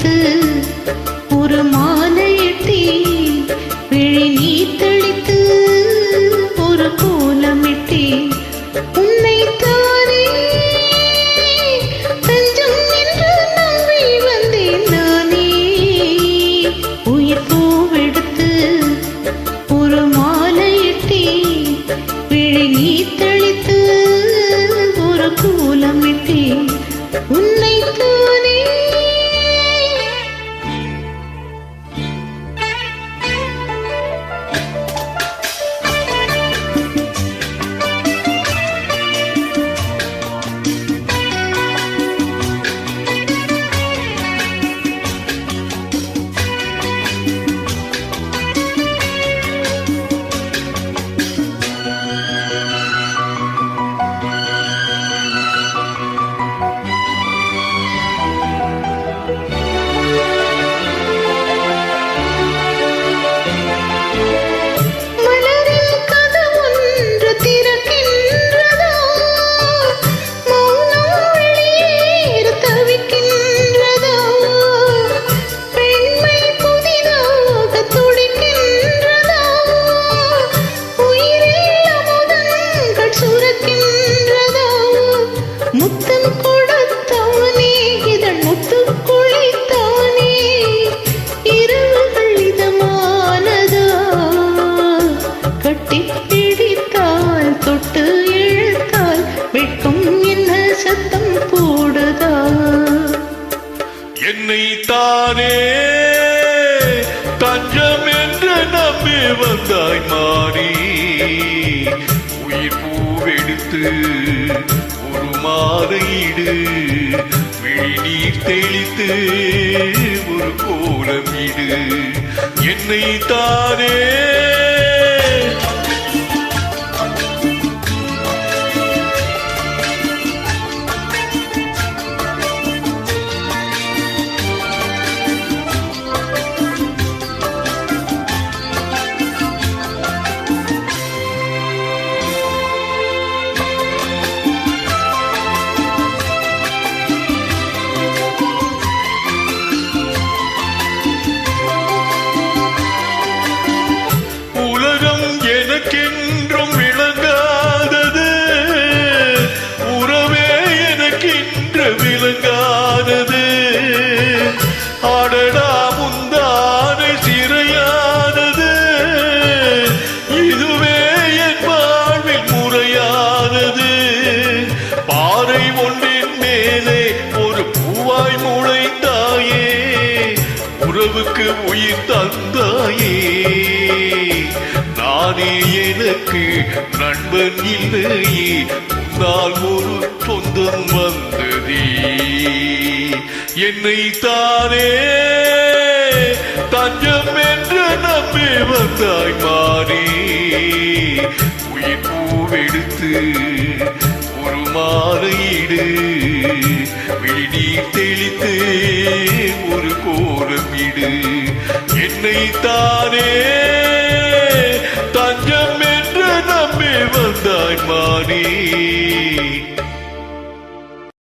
எடுத்து ஒரு மாலையிட்டி விழி நீர் தெளித்து ஒரு கோலமிட்டி உன்னை தானே தஞ்சம் என்று நம்பி வந்தேன் நானே. உயிர் பூவெடுத்து ஒரு மாலையிட்டி விழி நீர் தெளித்து ஒரு கோலமிட்டி உன்னை தானே. முத்தம் கொடுத்தானே இதழ் முத்து குளித்தானே இரவுகள் இதமானதா கட்டி பிடித்தால் தொட்டு இழுத்தால் வெட்கம் என்ன சத்தம் போடுதா. என்னை தானே தஞ்சம் என்று நம்பி வந்தாய் மாறி உயிர் பூவெடுத்து ஒரு மாலையிடு விழி நீர் தெளித்து ஒரு கோலமிடு என்னை தானே. எனக்கென்றும் விளங்காதது உறவே எனக்கென்று விளங்காதது ஆடடா முந்தானை சிறையானது இதுவே என் வாழ்வில் முறையானது. பாறை ஒன்றின் மேலே ஒரு பூவாய் முளைத்தாயே உறவுக்கு உயிர் தந்தாயே. நானே எனக்கு நண்பன் இல்லையே உன்னால் ஒரு சொந்தம் வந்ததே. என்னை தானே தஞ்சம் என்று நம்பி வந்தாய் மாறி உயிர் பூவெடுத்து ஒரு மாலையிடு விழி நீர் தெளித்து ஒரு கோலமிடு என்னை தானே தஞ்சம் என்று நம்பி வந்தாய் மாறி.